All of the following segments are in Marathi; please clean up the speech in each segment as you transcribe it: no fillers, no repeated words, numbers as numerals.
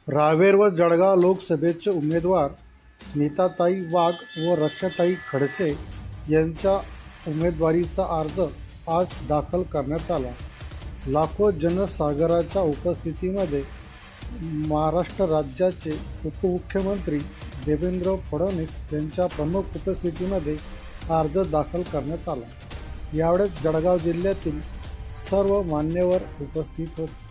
रावेर व जळगाव लोकसभेचे उमेदवार स्मिताताई वाघ व रक्षाताई खडसे यांच्या उमेदवारीचा अर्ज आज दाखल करण्यात आला। लाखो जनसागराच्या उपस्थितीमध्ये महाराष्ट्र राज्याचे उपमुख्यमंत्री देवेंद्र फडणवीस यांच्या प्रमुख उपस्थितीमध्ये अर्ज दाखल करण्यात आला। यावेळेस जळगाव जिल्ह्यातील सर्व मान्यवर उपस्थित होते।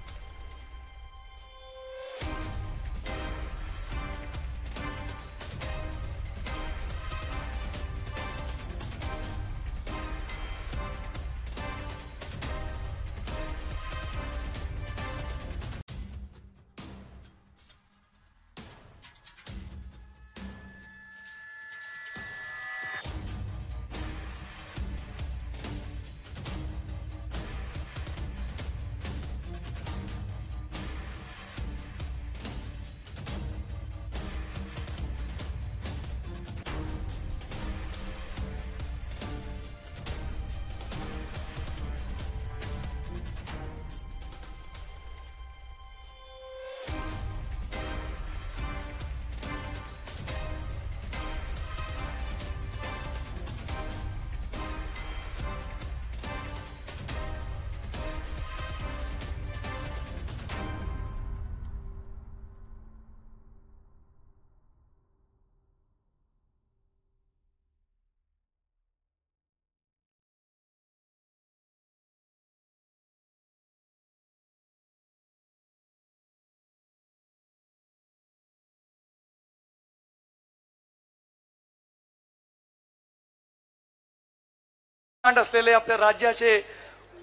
असलेले आपल्या राज्याचे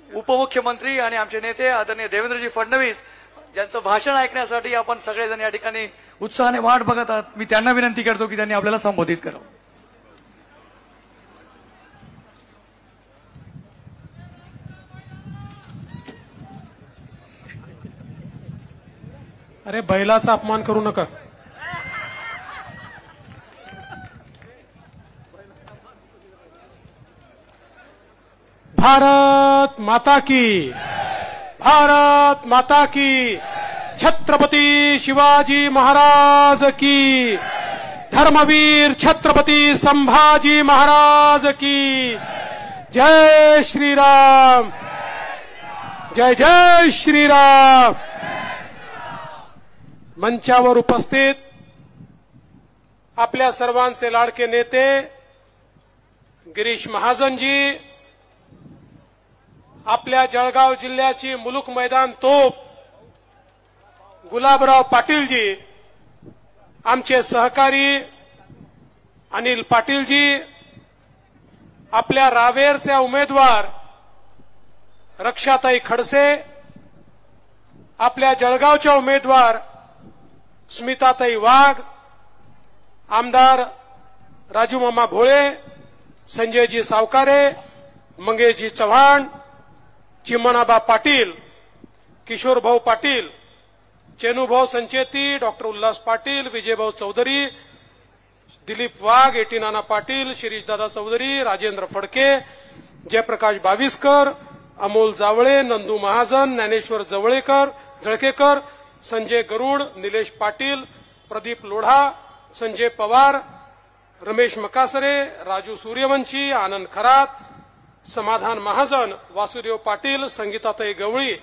उपमुख्यमंत्री आणि आमचे नेते आदरणीय देवेंद्रजी फडणवीस ज्यांचं भाषण ऐकण्यासाठी आपण सगळेजण या ठिकाणी उत्साहाने वाट बघत आहात। मी त्यांना विनंती करतो की त्यांनी आपल्याला संबोधित करावं। अरे बैलाचा अपमान करू नका। भारत माता की, भारत माता की, छत्रपती शिवाजी महाराज की, धर्मवीर छत्रपती संभाजी महाराज की, जय श्रीराम, जय जय श्रीराम। मंचावर उपस्थित आपल्या सर्वांचे लाडके नेते गिरीश महाजनजी, आपल्या जळगाव जिल्ह्याची मुलुक मैदान तोप गुलाबराव पाटीलजी, आमचे सहकारी अनिल पाटीलजी, आपल्या रावेरचे उमेदवार रक्षाताई खडसे, आपल्या जळगावच्या उमेदवार स्मिताताई वाघ, आमदार राजूमामा भोळे, संजयजी सावकारे, मंगेशजी चव्हाण, चिमणाबा पाटील, किशोरभाऊ पाटील, चेनूभाऊ संचेती, डॉक्टर उल्हास पाटील, विजयभाऊ चौधरी, दिलीप वाघ, एटी नाना पाटील, शिरीषदादा चौधरी, राजेंद्र फडके, जयप्रकाश बाविस्कर, अमोल जावळे, नंदू महाजन, ज्ञानेश्वर जळकेकर, संजय गरुड, निलेश पाटील, प्रदीप लोढा, संजय पवार, रमेश मकासरे, राजू सूर्यवंशी, आनंद खरात, समाधान महाजन, वासुदेव पाटील, संगीताताई गवळी,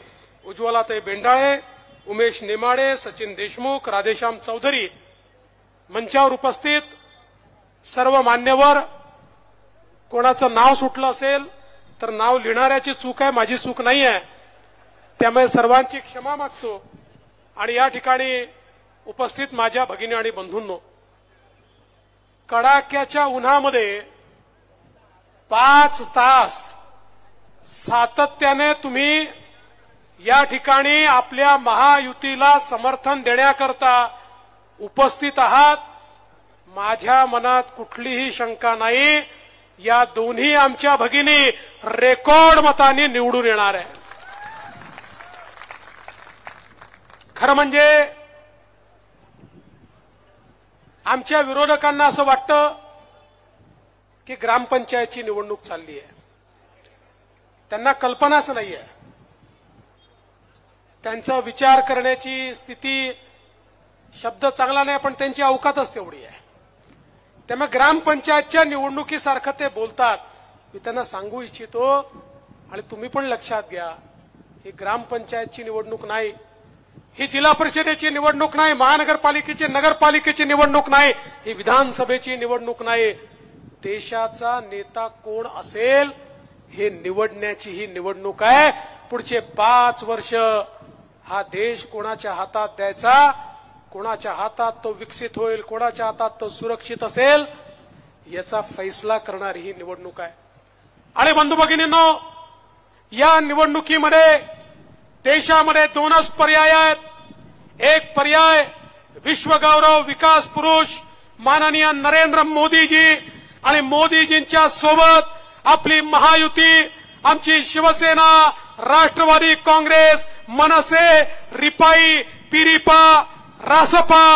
उज्ज्वलाताई बेंडाळे, उमेश नेमाडे, सचिन देशमुख, राधेश्याम चौधरी, मंचावर उपस्थित सर्व मान्यवर। कोणाचं नाव सुटलं असेल तर नाव लिहिणाऱ्याची चूक आहे, माझी चूक नाही आहे, त्यामुळे सर्वांची क्षमा मागतो। आणि या ठिकाणी उपस्थित माझ्या भगिनी आणि बंधूंनो, कडाक्याच्या उन्हामध्ये 5 तास सातत्याने तुम्ही या ठिकाणी आपल्या महायुतीला समर्थन देण्याकरता उपस्थित आहात। माझ्या मनात कुठलीही शंका नाही, या दोन्ही आमच्या भगिनी रेकॉर्ड मतांनी निवडून येणार आहे। खरं म्हणजे आमच्या विरोधकांना असं वाटतं की ग्रामपंचायतची निवडणूक चालली आहे, त्यांना कल्पनाच नाहीये, त्यांचा विचार करण्याची स्थिती शब्द चांगला नाही पण त्यांची अवकातच तेवढी आहे. त्यामुळे ग्रामपंचायतच्या निवडणुकीसारखं ते बोलतात. मी त्यांना सांगू इच्छितो आणि तुम्ही पण लक्षात घ्या, ही ग्रामपंचायतची निवडणूक नाही, ही जिल्हा परिषदेची निवडणूक नाही, महानगरपालिकेची नगरपालिकेची निवडणूक नाही, ही विधानसभेची निवडणूक नाही. देशाचा नेता कोण असेल हे निवडण्याची ही निवडणूक आहे. पुढचे 5 वर्ष हा देश कोणाच्या हातात द्यायचा, कोणाच्या हातात तो विकसित होईल, कोणाच्या हातात तो सुरक्षित असेल, याचा फैसला करणारी ही निवडणूक आहे. आणि बंधू भगिनींनो, या निवडणुकीमध्ये देशामध्ये 2च पर्याय आहेत. एक पर्याय विश्वगौरव विकास पुरुष माननीय नरेंद्र मोदीजी आणि मोदीजींच्या सोबत आपली महायुती, आमची शिवसेना, राष्ट्रवादी काँग्रेस, मनसे, रिपाई, पिरिपा, रासपा,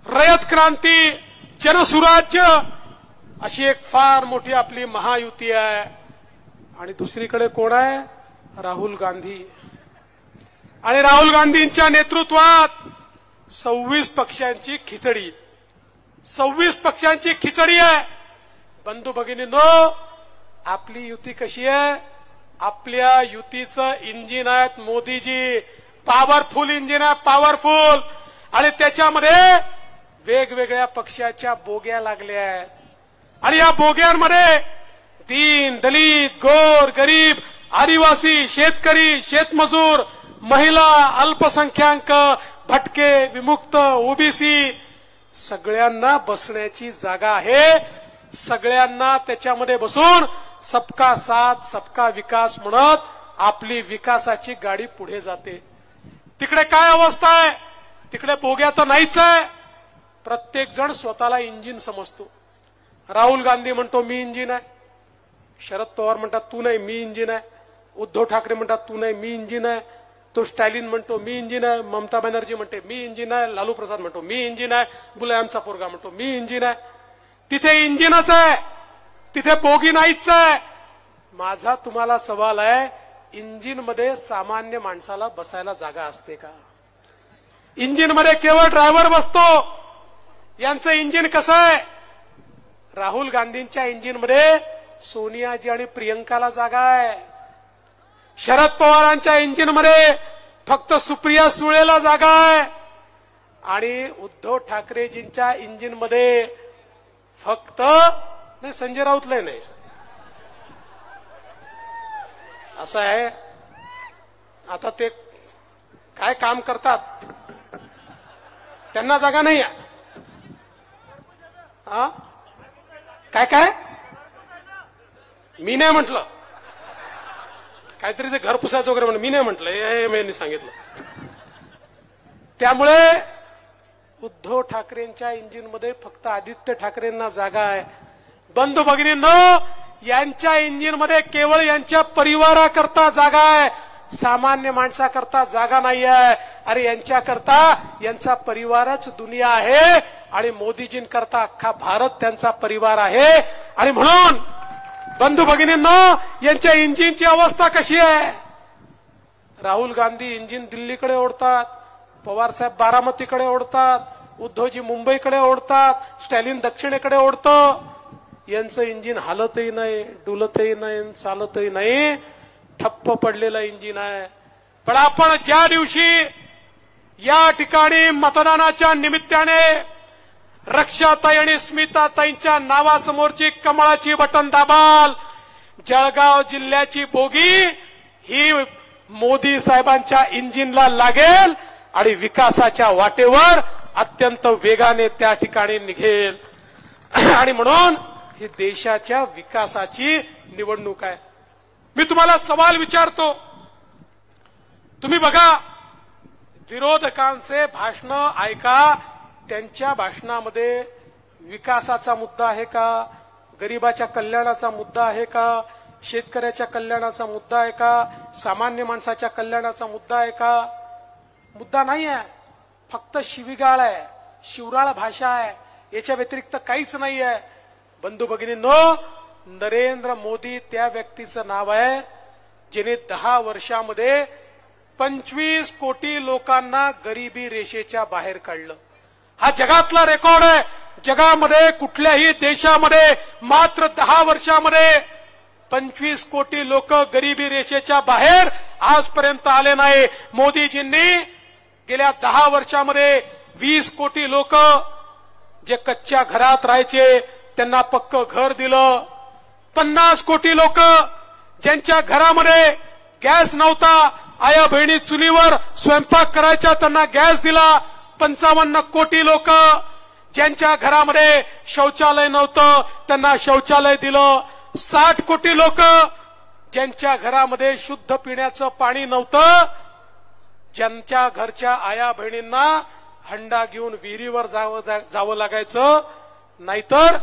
रयत क्रांती, जनसुराज्य अशी एक फार मोठी आपली महायुती आहे. आणि दुसरीकडे कोण आहे? राहुल गांधी. आणि राहुल गांधींच्या नेतृत्वात 26 पक्षांची खिचडी, 26 पक्षांची खिचडी आहे. बंधू भगिनींनो, आपली युती कशी आहे? आपल्या युतीचं इंजिन आहेत मोदीजी. पॉवरफुल इंजिन आहे, पॉवरफुल. आणि त्याच्यामध्ये वेगवेगळ्या पक्षाच्या बोग्या लागल्या आहेत. आणि या बोग्यांमध्ये दीन, दलित, गोर, गरीब, आदिवासी, शेतकरी, शेतमजूर, महिला, अल्पसंख्याक, भटके, विमुक्त, ओबीसी सगळ्यांना बसण्याची जागा आहे. सगळ्यांना त्याच्यामध्ये बसून सबका साथ सबका विकास म्हणत आपली विकासाची गाडी पुढे जाते. तिकडे काय अवस्था आहे? तिकडे बोग्या तर नाहीच आहे. प्रत्येक जण स्वतःला इंजिन समजतो. राहुल गांधी म्हणतो मी इंजिन आहे, शरद पवार म्हणतात तू नाही मी इंजिन आहे, उद्धव ठाकरे म्हणतात तू नाही मी इंजिन आहे, तो स्टॅलिन म्हणतो मी इंजिन आहे, ममता बॅनर्जी म्हणते मी इंजिन आहे, लालू प्रसाद म्हणतो मी इंजिन आहे, मुलायमचा पोरगा म्हणतो मी इंजिन आहे. तिथे इंजिनच आहे, तिथे बोगी नाहीच आहे. माझा तुम्हाला सवाल आहे, इंजिन मध्ये सामान्य माणसाला बसायला जागा असते का? इंजिन मध्ये केवळ ड्रायव्हर बसतो. यांचं इंजिन कसं आहे? राहुल गांधींच्या इंजिन मध्ये सोनियाजी आणि प्रियंकाला जागा आहे. शरद पवारांच्या इंजिन मध्ये फक्त सुप्रिया सुळेला जागा आहे. आणि उद्धव ठाकरेजींच्या इंजिन मध्ये फक्त नाही, संजय राऊतला नाही. असं आहे, आता ते काय काम करतात त्यांना जागा नाही आहे. काय काय मी नाही म्हटलं, काहीतरी ते घर पुसायचं वगैरे म्हणून मी नाही म्हटलं, हे मी सांगितलं. त्यामुळे उद्धव ठाकरेंच्या इंजिनमध्ये फक्त आदित्य ठाकरेंना जागा आहे. बंधू भगिनींनो, यांच्या इंजिनमध्ये केवळ यांच्या परिवाराकरता जागा आहे, सामान्य माणसाकरता जागा नाही आहे. अरे यांच्याकरता यांचा परिवारच दुनिया आहे आणि मोदीजींकरता अख्खा भारत त्यांचा परिवार आहे. आणि म्हणून बंधू भगिनींनो, यांच्या इंजिनची अवस्था कशी आहे? राहुल गांधी इंजिन दिल्लीकडे ओढतात, पवारसाहेब बारामतीकडे ओढतात, उद्धवजी मुंबईकडे ओढतात, स्टॅलिन दक्षिणेकडे ओढतं. यांचं इंजिन हालतही नाही, डुलतही नाही, चालतही नाही, ठप्प पडलेलं इंजिन आहे. पण आपण ज्या दिवशी या ठिकाणी मतदानाच्या निमित्ताने रक्षाताई आणि स्मिताताईंच्या नावासमोरची कमळाची बटन दाबाल, जळगाव जिल्ह्याची बोगी ही मोदी साहेबांच्या इंजिनला लागेल आणि विकासाच्या वाटेवर अत्यंत वेगाने त्या ठिकाणी निघेल. आणि म्हणून ही देशाच्या विकासाची निवडणूक आहे. मी तुम्हाला सवाल विचारतो, तुम्ही बघा, विरोधकांचे भाषण ऐका, त्यांच्या भाषणामध्ये विकासाचा मुद्दा आहे का, गरिबाच्या कल्याणाचा मुद्दा आहे का, शेतकऱ्याच्या कल्याणाचा मुद्दा आहे का, सामान्य माणसाच्या कल्याणाचा मुद्दा आहे का? मुद्दा नाही आहे. फक्त शिवीगाळ आहे, शिवराळ भाषा आहे, याच्या व्यतिरिक्त काहीच नाही आहे. बंधू भगिनींनो, नरेंद्र मोदी त्या व्यक्तीचं नाव आहे जिने 10 वर्षामध्ये 25 कोटी लोकांना गरिबी रेषेच्या बाहेर काढलं. हा जगातला रेकॉर्ड आहे. जगामध्ये कुठल्याही देशामध्ये मात्र 10 वर्षामध्ये 25 कोटी लोक गरिबी रेषेच्या बाहेर आजपर्यंत आले नाही. मोदीजींनी गेल्या 10 वर्षामध्ये 20 कोटी लोक जे कच्च्या घरात राहायचे त्यांना पक्क घर दिलं. 50 कोटी लोक ज्यांच्या घरामध्ये गॅस नव्हता, आया बहिणी चुलीवर स्वयंपाक करायच्या, त्यांना गॅस दिला. 55 कोटी लोक ज्यांच्या घरामध्ये शौचालय नव्हतं त्यांना शौचालय दिलं. 60 कोटी लोक ज्यांच्या घरामध्ये शुद्ध पिण्याचं पाणी नव्हतं, ज्यांच्या घरच्या आया बहिणींना हंडा घेऊन विहिरीवर जावं लागायचं, नाहीतर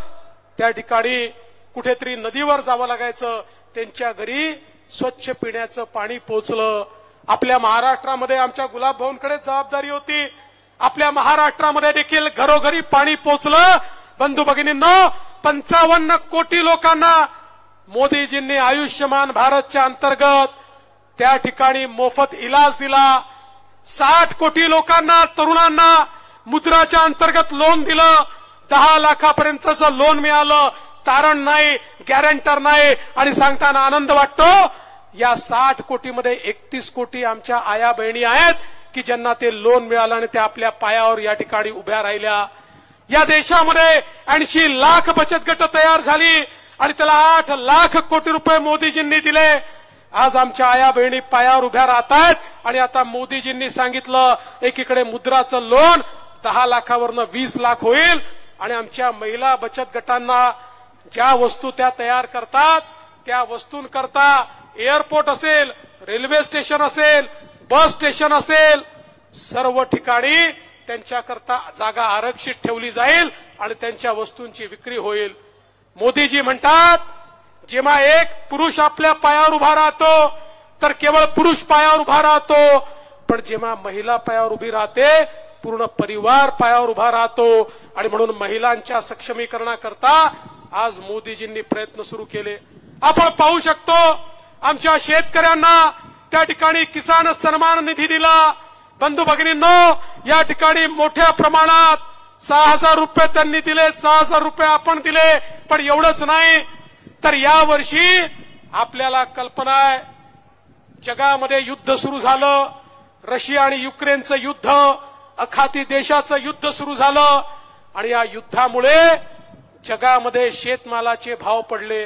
त्या ठिकाणी कुठेतरी नदीवर जावं लागायचं, त्यांच्या घरी स्वच्छ पिण्याचं पाणी पोहोचलं. आपल्या महाराष्ट्रामध्ये आमच्या गुलाब भाऊंकडे जबाबदारी होती. आपल्या महाराष्ट्रामध्ये देखील घरोघरी पाणी पोहोचलं. बंधू भगिनींनो, 55 कोटी लोकांना मोदीजींनी आयुष्यमान भारतच्या अंतर्गत त्या ठिकाणी मोफत इलाज दिला. 60 कोटी लोकांना, तरुणांना मुद्राच्या अंतर्गत लोन दिलं. 10 लाखापर्यंतचं लोन मिळालं. तारण नाही, गॅरंटर नाही, आणि सांगताना आनंद वाटतो. या 60 कोटीमध्ये 31 कोटी आमच्या आया बहिणी आहेत की ज्यांना ते लोन मिळालं आणि त्या आपल्या पायावर या ठिकाणी उभ्या राहिल्या. या देशामध्ये 80 लाख बचत गट तयार झाली आणि त्याला 8 लाख कोटी रुपये मोदीजींनी दिले. आज आमच्या आया बहिणी पायावर उभ्या राहत आहेत. आणि आता मोदीजींनी सांगितलं एकीकडे मुद्राचं लोन 10 लाखावरनं 20 लाख होईल आणि आमच्या महिला बचत गटांना ज्या वस्तू त्या तयार करतात त्या वस्तूंकरता एअरपोर्ट असेल, रेल्वे स्टेशन असेल, बस स्टेशन असेल, सर्व ठिकाणी त्यांच्याकरता जागा आरक्षित ठेवली जाईल आणि त्यांच्या वस्तूंची विक्री होईल. मोदीजी म्हणतात जेव्हा एक पुरुष आपल्या पायावर उभा राहतो तर केवळ पुरुष पायावर उभा राहतो, पण जेव्हा महिला पायावर उभी राहते पूर्ण परिवार पायावर उभा राहतो. आणि म्हणून महिलांच्या सक्षमीकरणाकरता आज मोदीजींनी प्रयत्न सुरू केले. आपण पाहू शकतो आमच्या शेतकऱ्यांना त्या ठिकाणी किसान सन्मान निधी दिला. बंधू भगिनींनो, या ठिकाणी मोठ्या प्रमाणात 6,000 रुपये त्यांनी दिले, 6,000 रुपये आपण दिले. पण एवढंच नाही तर यावर्षी आपल्याला कल्पना आहे, जगामध्ये युद्ध सुरू झालं. रशिया आणि युक्रेनचं युद्ध, अखाती देशाचं युद्ध सुरू झालं आणि या युद्धामुळे जगामध्ये शेतमालाचे भाव पडले.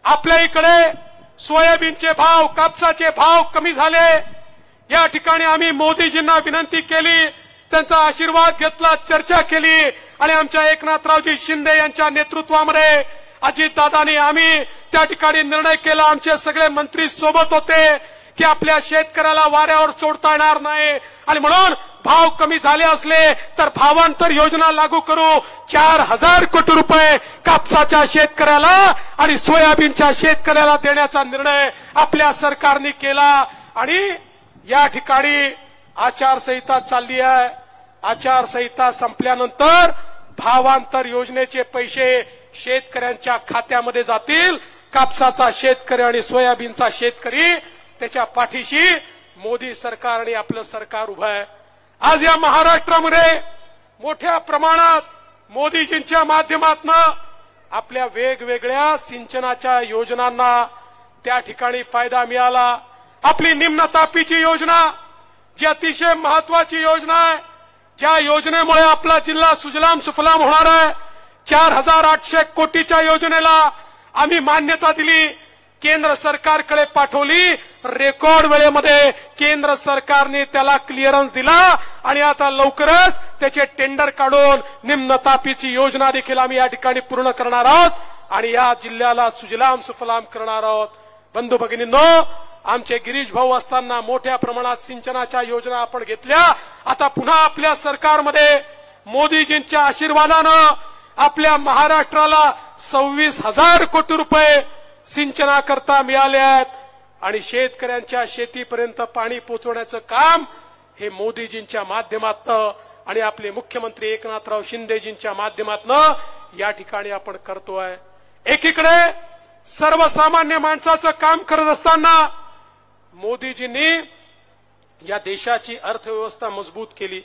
आपल्या इकडे सोयाबीनचे भाव, कापसाचे भाव कमी झाले. या ठिकाणी आम्ही मोदीजींना विनंती केली, त्यांचा आशीर्वाद घेतला, चर्चा केली आणि आमच्या एकनाथरावजी शिंदे यांच्या नेतृत्वामध्ये अजितदादांनी आम्ही त्या ठिकाणी निर्णय केला. आमचे सगळे मंत्री सोबत होते की आपल्या शेतकऱ्याला वाऱ्यावर सोडता येणार नाही आणि म्हणून भाव कमी झाले असले तर भावांतर योजना लागू करू. 4,000 कोटी रुपये कापसाच्या शेतकऱ्याला आणि सोयाबीनच्या शेतकऱ्याला देण्याचा निर्णय आपल्या सरकारने केला. आणि या ठिकाणी आचारसंहिता चालली आहे. आचारसंहिता संपल्यानंतर भावांतर योजनेचे पैसे शेतकऱ्यांच्या खात्यामध्ये जातील. कापसाचा शेतकरी आणि सोयाबीनचा शेतकरी त्याच्या पाठीशी मोदी सरकार आणि आपलं सरकार उभं आहे. आज या महाराष्ट्रामध्ये मोठ्या प्रमाणात मोदीजींच्या माध्यमातून आपल्या वेगवेगळ्या सिंचनाच्या योजनांना त्या ठिकाणी फायदा मिळाला. आपली निम्न तापीची योजना जी अतिशय महत्वाची योजना आहे, ज्या योजनेमुळे आपला जिल्हा सुजलाम सुफलाम होणार आहे. 4,800 कोटीच्या योजनेला आम्ही मान्यता दिली, केंद्र सरकारकडे पाठवली. रेकॉर्ड वेळेमध्ये केंद्र सरकारने त्याला क्लिअरन्स दिला आणि आता लवकरच त्याचे टेंडर काढून निम्न तापीची योजना देखील आम्ही या ठिकाणी पूर्ण करणार आहोत आणि या जिल्ह्याला सुजलाम सुफलाम करणार आहोत. बंधू भगिनींनो, आमचे गिरीश भाऊ असताना मोठ्या प्रमाणात सिंचनाच्या योजना आपण घेतल्या. आता पुन्हा आपल्या सरकारमध्ये मोदीजींच्या आशीर्वादानं आपल्या महाराष्ट्राला 26,000 कोटी रुपये सिंचनाकरता मिळाले आहेत आणि शेतकऱ्यांच्या शेतीपर्यंत पाणी पोहोचवण्याचं काम हे मोदीजींच्या माध्यमातून आणि आपले मुख्यमंत्री एकनाथराव शिंदेजींच्या माध्यमातून या ठिकाणी आपण करतोय. एकीकडे सर्वसामान्य माणसाचं काम करत असताना मोदीजींनी या देशाची अर्थव्यवस्था मजबूत केली.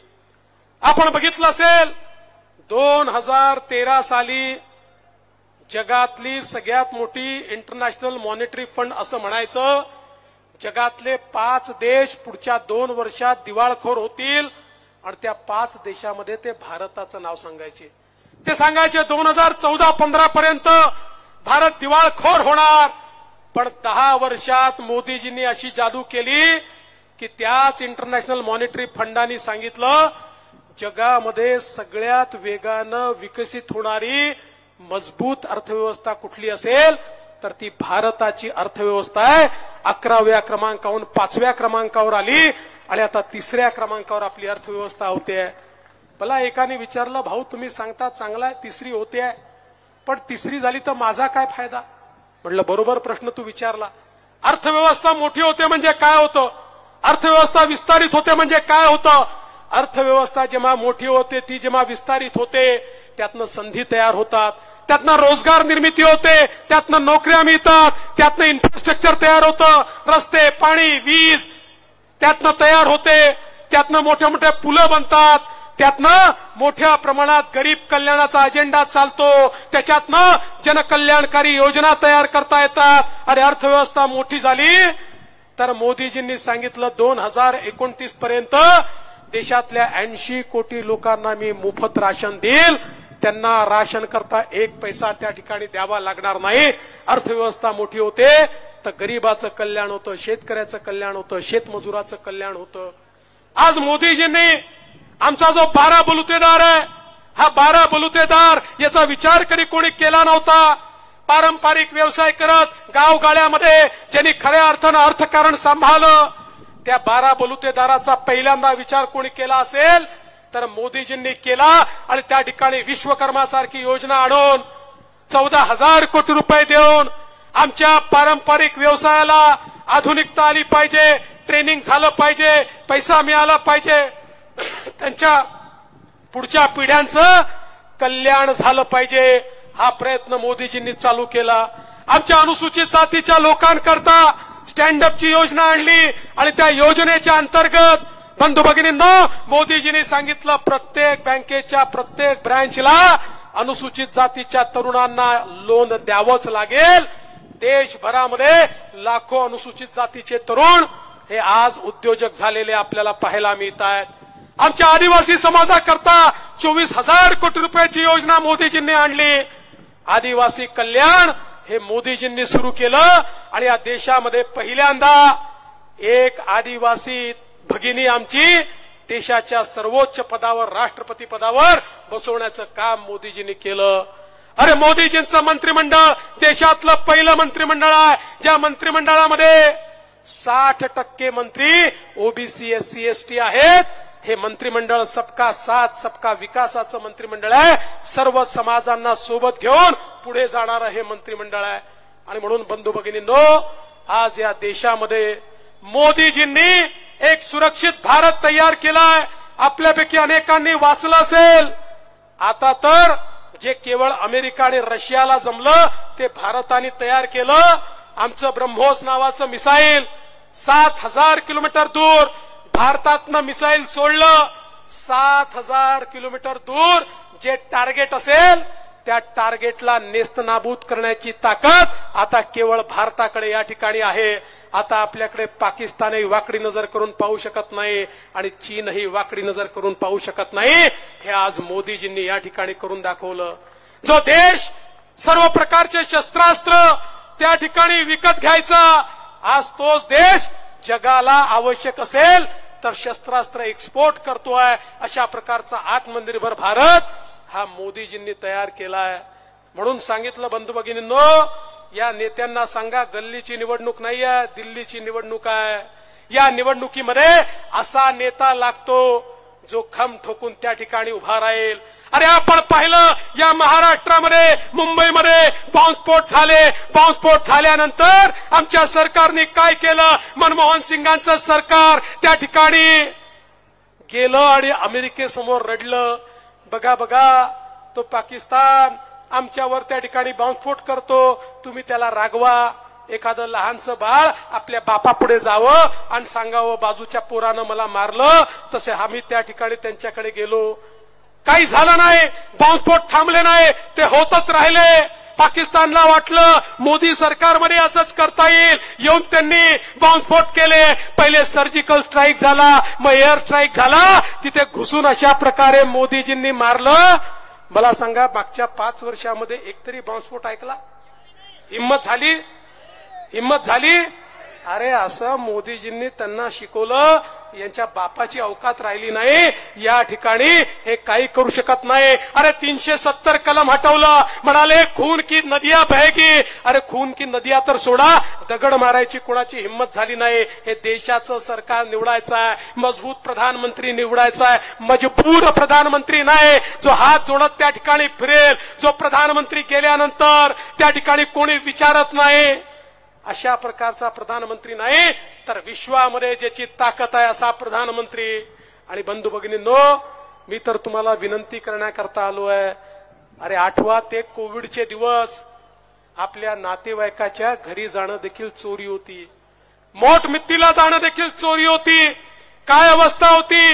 आपण बघितलं असेल 2013 साली जगातली सगळ्यात मोठी इंटरनॅशनल मॉनिटरी फंड असं म्हणायचं जगातले 5 देश पुढच्या 2 वर्षात दिवाळखोर होतील आणि त्या 5 देशामध्ये ते भारताचं नाव सांगायचे. ते सांगायचे 2014-15 पर्यंत भारत दिवाळखोर होणार. पण 10 वर्षात मोदीजींनी अशी जादू केली की त्याच इंटरनॅशनल मॉनिटरी फंडाने सांगितलं जगामध्ये सगळ्यात वेगानं विकसित होणारी मजबूत अर्थव्यवस्था कुठली असेल तर ती भारताची अर्थव्यवस्था आहे. 11व्या क्रमांकावरून 5व्या क्रमांकावर आली आणि आता 3ऱ्या क्रमांकावर आपली अर्थव्यवस्था होते. मला एकाने विचारलं भाऊ तुम्ही सांगता चांगला आहे 3री होते पण 3री झाली तर माझा काय फायदा. म्हटलं बरोबर प्रश्न तू विचारला. अर्थव्यवस्था मोठी होते म्हणजे काय होतं, अर्थव्यवस्था विस्तारित होते म्हणजे काय होतं. अर्थव्यवस्था जेव्हा मोठी होते ती जेव्हा विस्तारित होते त्यातनं संधी तयार होतात, त्यातनं रोजगार निर्मिती होते, त्यातनं नोकऱ्या मिळतात, त्यातनं इन्फ्रास्ट्रक्चर तयार होतं, रस्ते पाणी वीज त्यातनं तयार होते, त्यातनं मोठ्या मोठ्या पुलं बनतात, त्यातनं मोठ्या प्रमाणात गरीब कल्याणाचा अजेंडा चालतो, त्याच्यातनं जनकल्याणकारी योजना तयार करता येतात. आणि अर्थव्यवस्था मोठी झाली तर मोदीजींनी सांगितलं 2029 पर्यंत देशातल्या 80 कोटी लोकांना मी मोफत राशन देईल, त्यांना राशन करता 1 पैसा त्या ठिकाणी द्यावा लागणार नाही. अर्थव्यवस्था मोठी होते तर गरीबाचं कल्याण होतं, शेतकऱ्याचं कल्याण होतं, शेतमजुराचं कल्याण होतं. आज मोदीजींनी आमचा जो 12 बलुतेदार आहे हा 12 बलुतेदार याचा विचार कधी कोणी केला नव्हता. पारंपरिक व्यवसाय करत गावगाड्यामध्ये ज्यांनी खऱ्या अर्थानं अर्थकारण सांभाळलं त्या 12 बलुतेदाराचा पहिल्यांदा विचार कोणी केला असेल तर मोदीजींनी केला. आणि त्या ठिकाणी विश्वकर्मासारखी योजना आणून 14,000 कोटी रुपये देऊन आमच्या पारंपरिक व्यवसायाला आधुनिकता आली पाहिजे, ट्रेनिंग झालं पाहिजे, पैसा मिळाला पाहिजे, त्यांच्या पुढच्या पिढ्यांचं कल्याण झालं पाहिजे हा प्रयत्न मोदीजींनी चालू केला. आमच्या अनुसूचित जातीच्या लोकांकरता स्टँडअपची योजना आणली आणि त्या योजनेच्या अंतर्गत बंधू भगिनींनो मोदीजींनी सांगितलं प्रत्येक बँकेच्या प्रत्येक ब्रँचला अनुसूचित जातीच्या तरुणांना लोन द्यावंच लागेल. देशभरामध्ये लाखो अनुसूचित जातीचे तरुण हे आज उद्योजक झालेले आपल्याला पाहायला मिळत आहेत. आमच्या आदिवासी समाजाकरता 24,000 कोटी रुपयाची योजना मोदीजींनी आणली. आदिवासी कल्याण हे मोदीजींनी सुरू केलं आणि या देशामध्ये पहिल्यांदा एक आदिवासी भगिनी आमची देशाच्या सर्वोच्च पदावर राष्ट्रपती पदावर बसवण्याचं काम मोदीजींनी केलं. अरे मोदीजींचं मंत्रिमंडळ देशातलं पहिलं मंत्रिमंडळ आहे ज्या मंत्रिमंडळामध्ये 60% मंत्री ओबीसी एससी एसटी आहेत. हे मंत्रिमंडळ सबका साथ सबका विकासाचं मंत्रिमंडळ आहे. सर्व समाजांना सोबत घेऊन पुढे जाणारं हे मंत्रिमंडळ आहे. आणि म्हणून बंधू भगिनींनो आज या देशामध्ये मोदीजींनी एक सुरक्षित भारत तयार केलाय. आपल्यापैकी अनेकांनी वाचलं असेल. आता तर जे केवळ अमेरिका आणि रशियाला जमलं ते भारताने तयार केलं. आमचं ब्रह्मोस नावाचं मिसाईल 7,000 किलोमीटर दूर भारतातनं मिसाईल सोडलं. 7,000 किलोमीटर दूर जे टार्गेट असेल त्या टार्गेटला नेस्तनाबूत करण्याची ताकद आता केवळ भारताकडे या ठिकाणी आहे. आता आपल्याकडे पाकिस्तानही वाकडी नजर करून पाहू शकत नाही आणि चीनही वाकडी नजर करून पाहू शकत नाही. हे आज मोदीजींनी या ठिकाणी करून दाखवलं. जो देश सर्व प्रकारचे शस्त्रास्त्र त्या ठिकाणी विकत घ्यायचा आज तोच देश जगाला आवश्यक असेल तर शस्त्रास्त्र एक्सपोर्ट करतोय. अशा प्रकारचा आत्मनिर्भर भारत हा मोदीजींनी तयार केलाय. म्हणून सांगितलं बंधू भगिनींनो या नेत्यांना सांगा गल्लीची निवडणूक नाहीये दिल्लीची निवडणूक आहे. या निवडणुकीमध्ये असा नेता लागतो जो खम ठोकून त्या ठिकाणी उभा राहील. अरे आपण पाहिलं या महाराष्ट्रामध्ये मुंबईमध्ये बॉम्बस्फोट झाले. बॉम्बस्फोट झाल्यानंतर आमच्या सरकारने काय केलं. मनमोहन सिंगांचं सरकार त्या ठिकाणी गेलं आणि अमेरिकेसमोर रडलं. बघा बघा तो पाकिस्तान आमच्यावर त्या ठिकाणी बॉम्बस्फोट करतो तुम्ही त्याला रागवा. एखादं लहानचं बाळ आपल्या बापापुढे जावं आणि सांगावं बाजूच्या पोरानं मला मारलं, तसे आम्ही त्या ठिकाणी त्यांच्याकडे गेलो. काही झालं नाही, बॉम्बस्फोट थांबले नाही, ते होतच राहिले. पाकिस्तानला वाटलं मोदी सरकारमध्ये असंच करता येईल, येऊन त्यांनी बॉम्बस्फोट केले. पहिले सर्जिकल स्ट्राईक झाला, मग एअर स्ट्राईक झाला, तिथे घुसून अशा प्रकारे मोदीजींनी मारलं. मला सांगा, मागच्या 5 वर्षामध्ये एकतरी बॉम्बस्फोट ऐकला? हिम्मत झाली? अरे असं मोदीजींनी त्यांना शिकवलं, यांच्या बापाची अवकात राहिली नाही. या ठिकाणी हे काही करू शकत नाही. अरे 370 कलम हटवलं, म्हणाले खून की नदिया बहेगी. अरे खून की नदिया तर सोडा, दगड मारायची कोणाची हिंमत झाली नाही. हे देशाचं सरकार निवडायचं आहे, मजबूत प्रधानमंत्री निवडायचा आहे, मजबूर प्रधानमंत्री नाही जो हात जोडत त्या ठिकाणी फिरेल, जो प्रधानमंत्री गेल्यानंतर त्या ठिकाणी कोणी विचारत नाही. अशा प्रकारचा प्रधानमंत्री नाही तर विश्वामध्ये ज्याची ताकद आहे असा प्रधानमंत्री. आणि बंधू भगिनींनो, मी तर तुम्हाला विनंती करण्याकरता आलो आहे. अरे आठवा ते कोविडचे दिवस, आपल्या नातेवाईकाच्या घरी जाणं देखील चोरी होती, मोठमित्तीला जाणं देखील चोरी होती. काय अवस्था होती,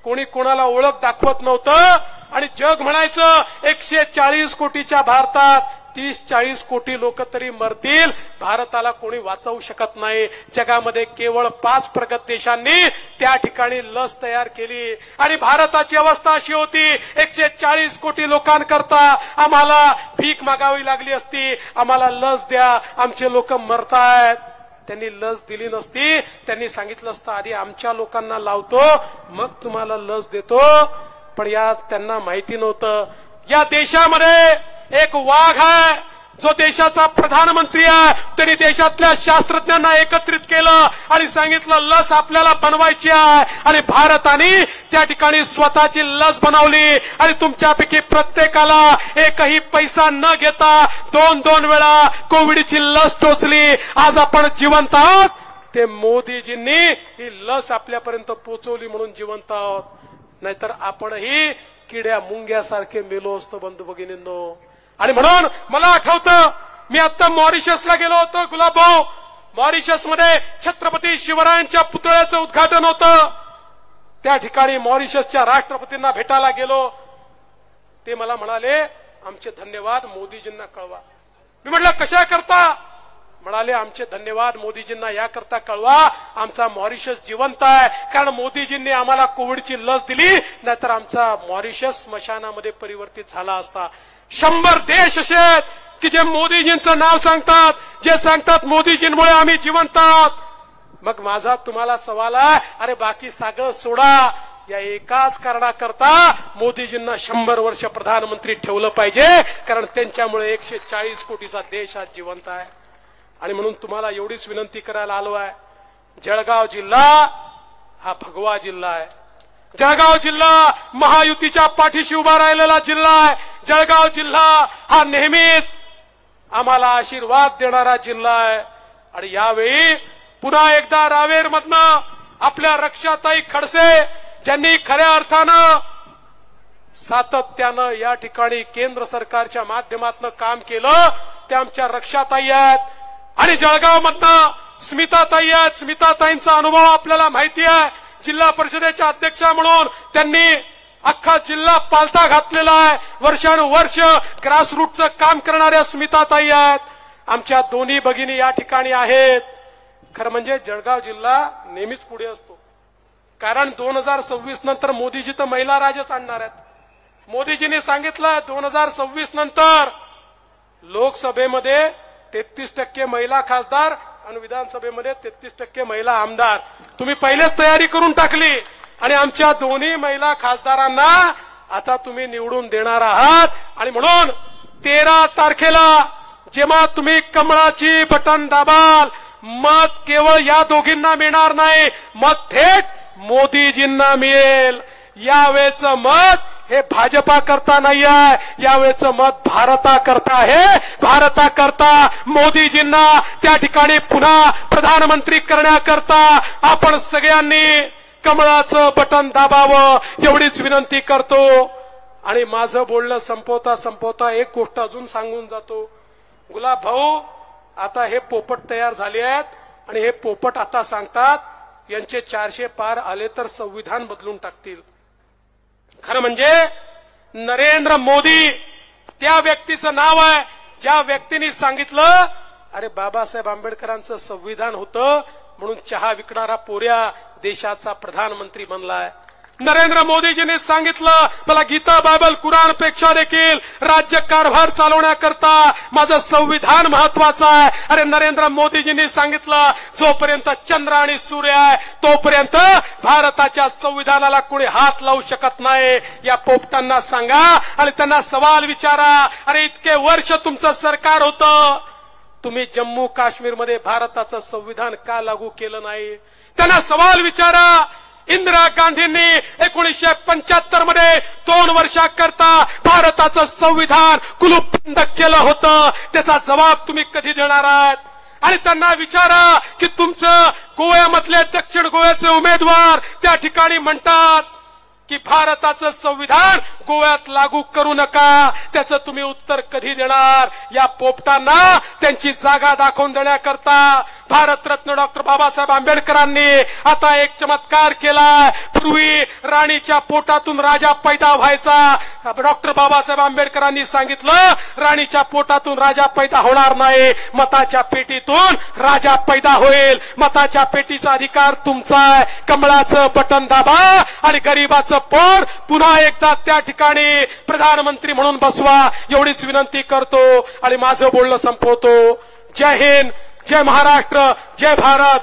कोणी कोणाला ओळख दाखवत नव्हतं. आणि जग म्हणायचं 140 कोटीच्या भारतात 30-40 कोटी लोक तरी मरतील, भारताला कोणी वाचवू शकत नाही. जगामध्ये केवळ 5 प्रगत देशांनी त्या ठिकाणी लस तयार केली. आणि भारताची अवस्था अशी होती, 140 कोटी लोकांकरता आम्हाला भीक मागावी लागली असती, आम्हाला लस द्या, आमचे लोक मरतायत. त्यांनी लस दिली नसती, त्यांनी सांगितलं असतं आधी आमच्या लोकांना लावतो मग तुम्हाला लस देतो. पण या त्यांना माहिती नव्हतं, या देशामध्ये एक वाघ आहे जो देशाचा प्रधानमंत्री आहे. त्यांनी देशातल्या शास्त्रज्ञांना एकत्रित केलं आणि सांगितलं लस आपल्याला बनवायची आहे. आणि भारताने त्या ठिकाणी स्वतःची लस बनवली. आणि तुमच्यापैकी प्रत्येकाला एकही पैसा न घेता 2-2 वेळा कोविडची लस टोचली. आज आपण जिवंत आहोत, ते मोदीजींनी ही लस आपल्यापर्यंत पोहोचवली म्हणून जिवंत आहोत. नाहीतर आपणही किड्या मुंग्यासारखे मेलो असतो बंधू भगिनींनो. आणि म्हणून मला आठवतं, मी आता मॉरिशसला गेलो होतो. गुलाबभाऊ, मॉरिशसमध्ये छत्रपती शिवरायांच्या पुतळ्याचं उद्घाटन होतं. त्या ठिकाणी मॉरिशसच्या राष्ट्रपतींना भेटायला गेलो. ते मला म्हणाले आमचे धन्यवाद मोदीजींना कळवा. मी म्हटलं कशा करता? म्हणाले आमचे धन्यवाद मोदीजींना याकरता कळवा, आमचा मॉरिशस जिवंत आहे, कारण मोदीजींनी आम्हाला कोविडची लस दिली, नाहीतर आमचा मॉरिशस स्मशानामध्ये परिवर्तित झाला असता. 100 देश असे आहेत की जे मोदीजींचं नाव सांगतात, जे सांगतात मोदीजींमुळे आम्ही जिवंत आहोत. मग माझा तुम्हाला सवाल आहे, अरे बाकी सगळं सोडा, या एकाच कारणाकरता मोदीजींना 100 वर्ष प्रधानमंत्री ठेवलं पाहिजे, कारण त्यांच्यामुळे 140 कोटीचा देश आज जिवंत आहे. आणि म्हणून तुम्हाला एवढीच विनंती करायला आलो आहे, जळगाव जिल्हा हा भगवा जिल्हा आहे. जळगाव जिल्हा महायुतीच्या पाठीशी उभा राहिलेला जिल्हा आहे. जळगाव जिल्हा हा नेहमीच आम्हाला आशीर्वाद देणारा जिल्हा आहे. आणि यावेळी पुन्हा एकदा रावेरमधनं आपल्या रक्षाताई खडसे, ज्यांनी खऱ्या अर्थानं सातत्यानं या ठिकाणी केंद्र सरकारच्या माध्यमातून काम केलं, ते आमच्या रक्षाताई आहेत. आणि जळगावमधनं स्मिताताई आहेत. स्मिताताईंचा अनुभव आपल्याला माहिती आहे. जिल्हा परिषदेच्या अध्यक्षा म्हणून त्यांनी अख्खा जिल्हा पालथा घातलेला आहे. वर्षानुवर्ष ग्रासरूटचं काम करणाऱ्या स्मिताताई आहेत. आमच्या दोन्ही भगिनी या ठिकाणी आहेत. खरं म्हणजे जळगाव जिल्हा नेहमीच पुढे असतो, कारण 2026 नंतर मोदीजी तर महिला राजच आणणार आहेत. मोदीजींनी सांगितलं 2026 नंतर लोकसभेमध्ये 33% महिला खासदार आणि विधानसभेमध्ये 33% महिला आमदार. तुम्ही पहिलेच तयारी करून टाकली आणि आमच्या दोन्ही महिला खासदारांना आता तुम्ही निवडून देणार आहात. आणि म्हणून 13 तारखेला जेव्हा तुम्ही कमळाची बटन दाबाल, मत केवळ या दोघींना मिळणार नाही, मत थेट मोदीजींना मिळेल. यावेळेचं मत हे भाजपा करता नाही आहे, यावेळेचं मत भारता करता आहे. भारता करता मोदीजींना त्या ठिकाणी पुन्हा प्रधानमंत्री करण्याकरता आपण सगळ्यांनी कमळाचं बटन दाबावं, एवढीच विनंती करतो. आणि माझं बोलणं संपवता एक गोष्ट अजून सांगून जातो. गुलाब भाऊ, आता हे पोपट तयार झाले आहेत आणि हे पोपट आता सांगतात यांचे 400 पार आले तर संविधान बदलून टाकतील. खरं म्हणजे नरेंद्र मोदी त्या व्यक्तीचं नाव आहे ज्या व्यक्तीने सांगितलं अरे बाबासाहेब आंबेडकरांचं संविधान होतं म्हणून चहा विकणारा पोऱ्या देशाचा प्रधानमंत्री बनलाय. नरेंद्र मोदीजींनी सांगितलं मला गीता बायबल कुराण पेक्षा देखील राज्य कारभार चालवण्याकरता माझं संविधान महत्वाचं आहे. अरे नरेंद्र मोदीजींनी सांगितलं जोपर्यंत चंद्र आणि सूर्य आहे तोपर्यंत भारताच्या संविधानाला कोणी हात लावू शकत नाही. या पोपटांना सांगा आणि त्यांना सवाल विचारा अरे इतके वर्ष तुमचं सरकार होतं तुम्ही जम्मू काश्मीरमध्ये भारताचं संविधान का लागू केलं नाही. त्यांना सवाल विचारा. इंदिरा गांधींनी 1975 मध्ये 2 वर्षाकरता भारताचं संविधान कुलूपबंद केलं होतं त्याचा जबाब तुम्ही कधी देणार आहात. आणि त्यांना विचारा की तुमचं गोव्यामधले दक्षिण गोव्याचे उमेदवार त्या ठिकाणी म्हणतात की भारताचं संविधान गोव्यात लागू करू नका त्याचं तुम्ही उत्तर कधी देणार. या पोपटांना त्यांची जागा दाखवून देण्याकरता भारतरत्न डॉक्टर बाबासाहेब आंबेडकरांनी आता एक चमत्कार केलाय. पूर्वी राणीच्या पोटातून राजा पैदा व्हायचा. डॉक्टर बाबासाहेब आंबेडकरांनी सांगितलं राणीच्या पोटातून राजा पैदा होणार नाही मताच्या पेटीतून राजा पैदा होईल. मताच्या पेटीचा अधिकार तुमचा आहे. कमळाचं बटन दाबा आणि गरीबाचं पोर पुन्हा एकदा त्या ठिकाणी प्रधानमंत्री म्हणून बसवा एवढीच विनंती करतो आणि माझं बोलणं संपवतो. जय हिंद, जय महाराष्ट्र, जय भारत.